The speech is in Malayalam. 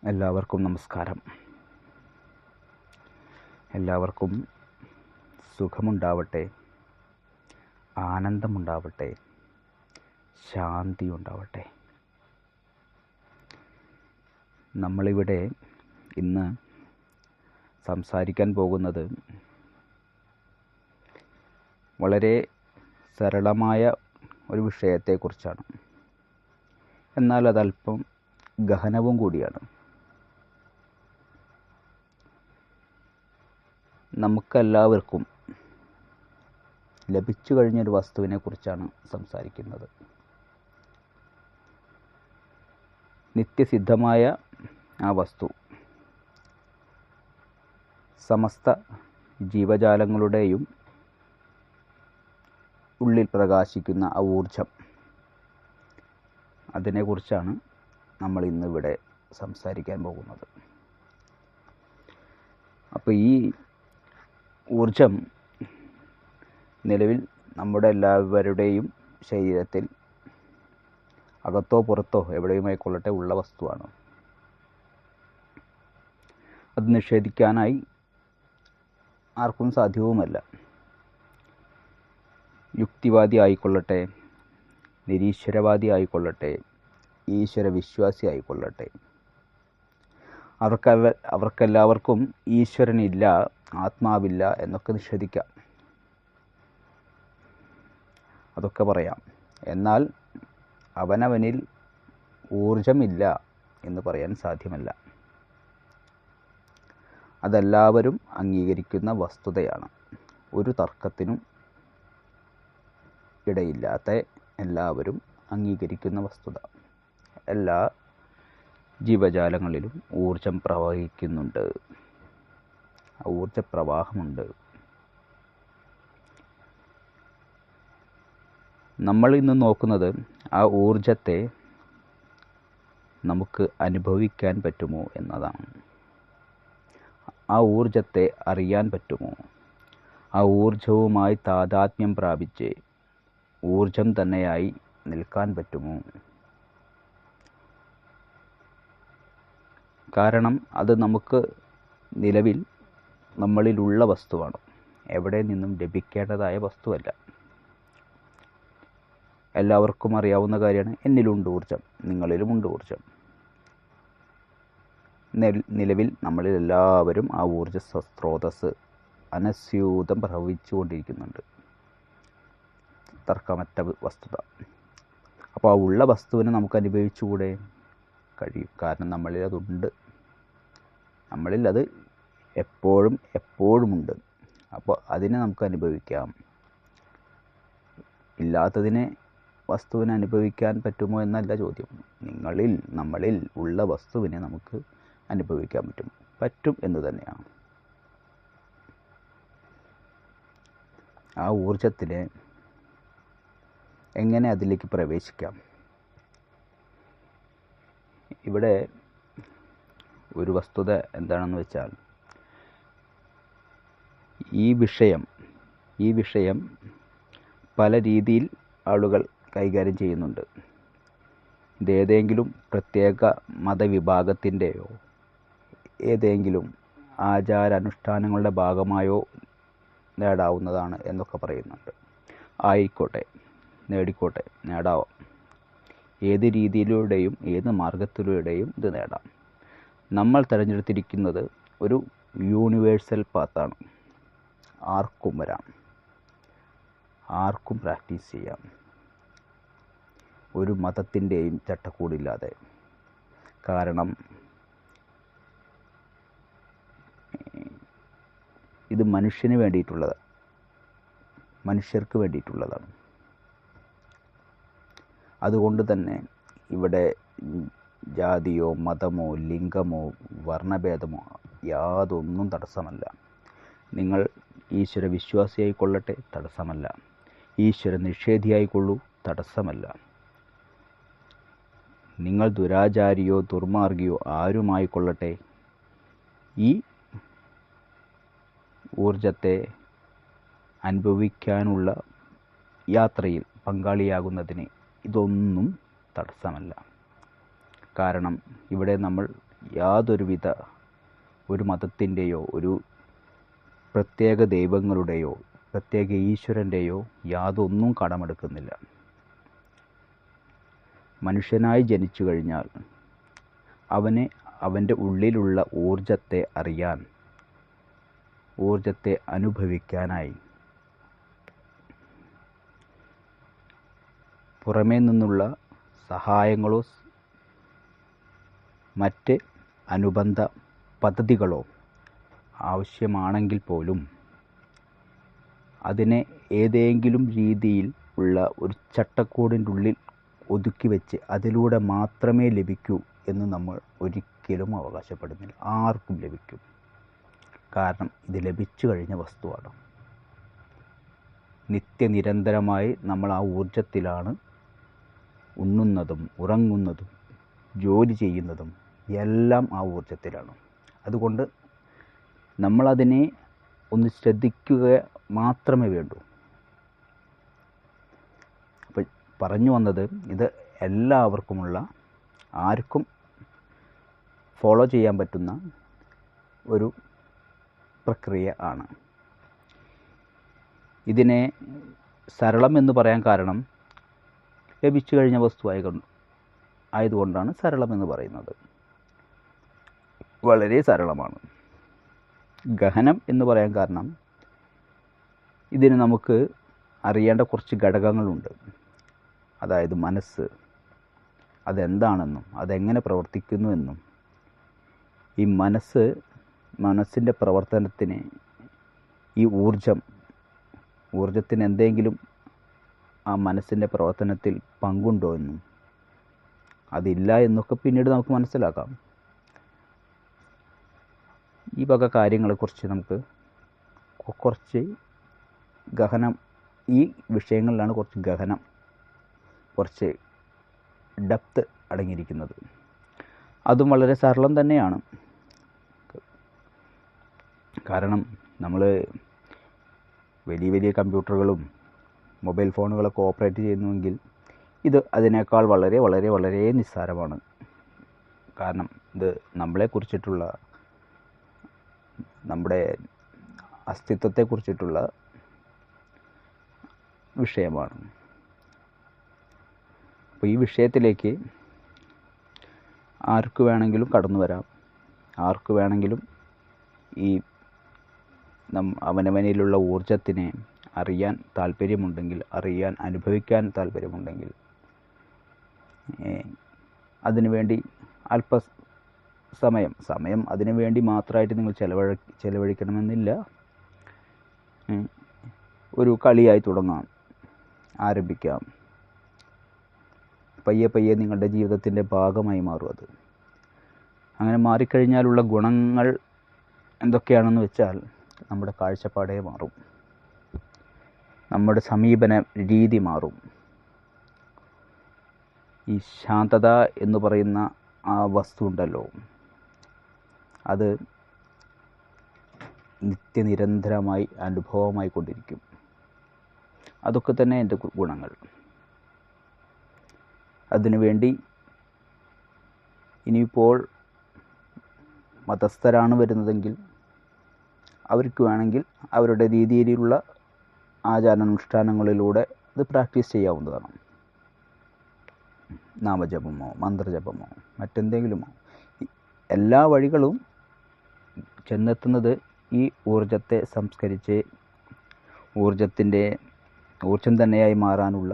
എല്ലാവർക്കും നമസ്കാരം. എല്ലാവർക്കും സുഖമുണ്ടാവട്ടെ, ആനന്ദമുണ്ടാവട്ടെ, ശാന്തി ഉണ്ടാവട്ടെ. നമ്മളിവിടെ ഇന്ന് സംസാരിക്കാൻ പോകുന്നത് വളരെ സരളമായ ഒരു വിഷയത്തെക്കുറിച്ചാണ്. എന്നാൽ അതല്പം ഗഹനവും കൂടിയാണ്. നമുക്കെല്ലാവർക്കും ലഭിച്ചു കഴിഞ്ഞൊരു വസ്തുവിനെ കുറിച്ചാണ് സംസാരിക്കുന്നത്. നിത്യസിദ്ധമായ ആ വസ്തു സമസ്ത ജീവജാലങ്ങളുടെയും ഉള്ളിൽ പ്രകാശിക്കുന്ന ആ ഊർജം, അതിനെക്കുറിച്ചാണ് നമ്മൾ ഇന്നിവിടെ സംസാരിക്കാൻ പോകുന്നത്. അപ്പോൾ ഈ ഊർജം നിലവിൽ നമ്മുടെ എല്ലാവരുടെയും ശരീരത്തിൽ അകത്തോ പുറത്തോ എവിടെയുമായിക്കൊള്ളട്ടെ ഉള്ള വസ്തുവാണ്. അത് നിഷേധിക്കാനായി ആർക്കും സാധ്യവുമല്ല. യുക്തിവാദി ആയിക്കൊള്ളട്ടെ, നിരീശ്വരവാദി ആയിക്കൊള്ളട്ടെ, ഈശ്വര വിശ്വാസി ആയിക്കൊള്ളട്ടെ, അവർക്കെല്ലാവർക്കും ഈശ്വരനില്ല, ആത്മാവില്ല എന്നൊക്കെ നിഷേധിക്കാം, അതൊക്കെ പറയാം. എന്നാൽ അവനവനിൽ ഊർജമില്ല എന്ന് പറയാൻ സാധ്യമല്ല. അതെല്ലാവരും അംഗീകരിക്കുന്ന വസ്തുതയാണ്. ഒരു തർക്കത്തിനും ഇടയില്ലാത്ത എല്ലാവരും അംഗീകരിക്കുന്ന വസ്തുത. എല്ലാ ജീവജാലങ്ങളിലും ഊർജം പ്രവഹിക്കുന്നുണ്ട്, ഊർജപ്രവാഹമുണ്ട്. നമ്മൾ ഇന്ന് നോക്കുന്നത് ആ ഊർജത്തെ നമുക്ക് അനുഭവിക്കാൻ പറ്റുമോ എന്നതാണ്. ആ ഊർജത്തെ അറിയാൻ പറ്റുമോ? ആ ഊർജവുമായി താദാത്മ്യം പ്രാപിച്ച് ഊർജം തന്നെയായി നിൽക്കാൻ പറ്റുമോ? കാരണം അത് നമുക്ക് നിലവിൽ നമ്മളിലുള്ള വസ്തുവാണ്, എവിടെ നിന്നും ലഭിക്കേണ്ടതായ വസ്തുവല്ല. എല്ലാവർക്കും അറിയാവുന്ന കാര്യമാണ്, എന്നിലുണ്ട് ഊർജം, നിങ്ങളിലുമുണ്ട് ഊർജം. നിലവിൽ നമ്മളിൽ എല്ലാവരും ആ ഊർജ സ്രോതസ് അനസ്യൂതം പ്രവഹിച്ചുകൊണ്ടിരിക്കുന്നുണ്ട്. തർക്കമറ്റ വസ്തുത. അപ്പോൾ ആ ഉള്ള വസ്തുവിനെ നമുക്ക് അനുഭവിച്ചുകൂടെ? കഴിയും. കാരണം നമ്മളിൽ അതുണ്ട്, നമ്മളിൽ അത് എപ്പോഴുമുണ്ട്. അപ്പോൾ അതിനെ നമുക്ക് അനുഭവിക്കാം. ഇല്ലാത്തതിനെ, വസ്തുവിനെ അനുഭവിക്കാൻ പറ്റുമോ എന്നല്ല ചോദ്യം. നമ്മളിൽ ഉള്ള വസ്തുവിനെ നമുക്ക് അനുഭവിക്കാൻ പറ്റും എന്ന് തന്നെയാണ്. ആ ഊർജത്തിനെ എങ്ങനെ അതിലേക്ക് പ്രവേശിക്കാം? ഇവിടെ ഒരു വസ്തുത എന്താണെന്ന് വെച്ചാൽ, ഈ വിഷയം പല രീതിയിൽ ആളുകൾ കൈകാര്യം ചെയ്യുന്നുണ്ട്. ഇതേതെങ്കിലും പ്രത്യേക മതവിഭാഗത്തിൻ്റെയോ ഏതെങ്കിലും ആചാരാനുഷ്ഠാനങ്ങളുടെ ഭാഗമായോ നേടാവുന്നതാണ് എന്നൊക്കെ പറയുന്നുണ്ട്. ആയിക്കോട്ടെ, നേടിക്കോട്ടെ, നേടാവാം. ഏത് രീതിയിലൂടെയും ഏത് മാർഗത്തിലൂടെയും ഇത് നേടാം. നമ്മൾ തിരഞ്ഞെടുത്തിരിക്കുന്നത് ഒരു യൂണിവേഴ്സൽ പാത്താണ്. ആർക്കും വരാം, ആർക്കും പ്രാക്ടീസ് ചെയ്യാം, ഒരു മതത്തിൻ്റെയും ചട്ടക്കൂടില്ലാതെ. കാരണം ഇത് മനുഷ്യർക്ക് വേണ്ടിയിട്ടുള്ളതാണ്. അതുകൊണ്ട് തന്നെ ഇവിടെ ജാതിയോ മതമോ ലിംഗമോ വർണ്ണഭേദമോ യാതൊന്നും തടസ്സമല്ല. നിങ്ങൾ ഈശ്വര വിശ്വാസിയായിക്കൊള്ളട്ടെ, തടസ്സമല്ല. ഈശ്വര നിഷേധിയായിക്കൊള്ളൂ, തടസ്സമല്ല. നിങ്ങൾ ദുരാചാരിയോ ദുർമാർഗിയോ ആരുമായിക്കൊള്ളട്ടെ, ഈ ഊർജത്തെ അനുഭവിക്കാനുള്ള യാത്രയിൽ പങ്കാളിയാകുന്നതിന് ഇതൊന്നും തടസ്സമല്ല. കാരണം ഇവിടെ നമ്മൾ യാതൊരുവിധ ഒരു മതത്തിൻ്റെയോ ഒരു പ്രത്യേക ദൈവങ്ങളുടെയോ പ്രത്യേക ഈശ്വരൻ്റെയോ യാതൊന്നും കടമെടുക്കുന്നില്ല. മനുഷ്യനായി ജനിച്ചു കഴിഞ്ഞാൽ അവന് അവൻ്റെ ഉള്ളിലുള്ള ഊർജത്തെ അറിയാൻ, ഊർജത്തെ അനുഭവിക്കാനായി പുറമേ നിന്നുള്ള സഹായങ്ങളോ മറ്റ് അനുബന്ധ പദ്ധതികളോ ആവശ്യമാണെങ്കിൽ പോലും അതിനെ ഏതെങ്കിലും രീതിയിൽ ഉള്ള ഒരു ചട്ടക്കൂടിൻ്റെ ഉള്ളിൽ ഒതുക്കി വെച്ച് അതിലൂടെ മാത്രമേ ലഭിക്കൂ എന്ന് നമ്മൾ ഒരിക്കലും അവകാശപ്പെടുന്നില്ല. ആർക്കും ലഭിക്കും. കാരണം ഇത് ലഭിച്ചു കഴിഞ്ഞ വസ്തുവാണ്. നിത്യനിരന്തരമായി നമ്മൾ ആ ഊർജത്തിലാണ് ഉണ്ണുന്നതും ഉറങ്ങുന്നതും ജോലി ചെയ്യുന്നതും എല്ലാം ആ ഊർജത്തിലാണ്. അതുകൊണ്ട് നമ്മളതിനെ ഒന്ന് ശ്രദ്ധിക്കുക മാത്രമേ വേണ്ടൂ. അപ്പോൾ പറഞ്ഞു വന്നത്, ഇത് എല്ലാവർക്കുമുള്ള, ആർക്കും ഫോളോ ചെയ്യാൻ പറ്റുന്ന ഒരു പ്രക്രിയ ആണ്. ഇതിനെ സരളം എന്ന് പറയാൻ കാരണം ലഭിച്ചു കഴിഞ്ഞ വസ്തു ആയതുകൊണ്ടാണ് സരളം എന്ന് പറയുന്നത്. വളരെ സരളമാണ്. ഗഹനം എന്ന് പറയാൻ കാരണം ഇതിന് നമുക്ക് അറിയേണ്ട കുറച്ച് ഘടകങ്ങളുണ്ട്. അതായത് മനസ്സ്, അതെന്താണെന്നും അതെങ്ങനെ പ്രവർത്തിക്കുന്നു എന്നും, ഈ മനസ്സിൻ്റെ പ്രവർത്തനത്തിന് ഈ ഊർജത്തിന് എന്തെങ്കിലും ആ മനസ്സിൻ്റെ പ്രവർത്തനത്തിൽ പങ്കുണ്ടോ എന്നും അതില്ല എന്നൊക്കെ പിന്നീട് നമുക്ക് മനസ്സിലാക്കാം. ഈ വക കാര്യങ്ങളെക്കുറിച്ച് നമുക്ക് കുറച്ച് ഗഹനം, ഈ വിഷയങ്ങളിലാണ് കുറച്ച് ഡെപ്ത് അടങ്ങിയിരിക്കുന്നത്. അതും വളരെ സരളം തന്നെയാണ്. കാരണം നമ്മൾ വലിയ വലിയ കമ്പ്യൂട്ടറുകളും മൊബൈൽ ഫോണുകളൊക്കെ ഓപ്പറേറ്റ് ചെയ്യുന്നുവെങ്കിൽ ഇത് അതിനേക്കാൾ വളരെ വളരെ വളരെ നിസ്സാരമാണ്. കാരണം ഇത് നമ്മളെക്കുറിച്ചിട്ടുള്ള, നമ്മുടെ അസ്തിത്വത്തെക്കുറിച്ചിട്ടുള്ള വിഷയമാണ്. അപ്പോൾ ഈ വിഷയത്തിലേക്ക് ആർക്ക് വേണമെങ്കിലും കടന്നു വരാം. ആർക്ക് വേണമെങ്കിലും ഈ അവനവനിലുള്ള ഊർജത്തിനെ അറിയാൻ താല്പര്യമുണ്ടെങ്കിൽ, അനുഭവിക്കാൻ താല്പര്യമുണ്ടെങ്കിൽ അതിനുവേണ്ടി സമയം അതിനു വേണ്ടി മാത്രമായിട്ട് നിങ്ങൾ ചെലവഴിക്കണമെന്നില്ല. ഒരു കളിയായി ആരംഭിക്കാം. പയ്യെ പയ്യെ നിങ്ങളുടെ ജീവിതത്തിൻ്റെ ഭാഗമായി മാറും അത്. അങ്ങനെ മാറിക്കഴിഞ്ഞാലുള്ള ഗുണങ്ങൾ എന്തൊക്കെയാണെന്ന് വെച്ചാൽ, നമ്മുടെ കാഴ്ചപ്പാടേ മാറും, നമ്മുടെ സമീപന രീതി മാറും. ഈ ശാന്തത എന്ന് പറയുന്ന ആ വസ്തു ഉണ്ടല്ലോ, അത് നിത്യനിരന്തരമായി അനുഭവമായി കൊണ്ടിരിക്കും. അതൊക്കെ തന്നെ എൻ്റെ ഗുണങ്ങൾ. അതിനുവേണ്ടി ഇനിയിപ്പോൾ മതസ്ഥരാണ് വരുന്നതെങ്കിൽ അവർക്ക് വേണമെങ്കിൽ അവരുടെ രീതിയിലുള്ള ആചാരാനുഷ്ഠാനങ്ങളിലൂടെ ഇത് പ്രാക്ടീസ് ചെയ്യാവുന്നതാണ്. നാമജപമോ മന്ത്രജപമോ മറ്റെന്തെങ്കിലുമോ, എല്ലാ വഴികളും ചെന്നെത്തുന്നത് ഈ ഊർജത്തെ സംസ്കരിച്ച് ഊർജം തന്നെയായി മാറാനുള്ള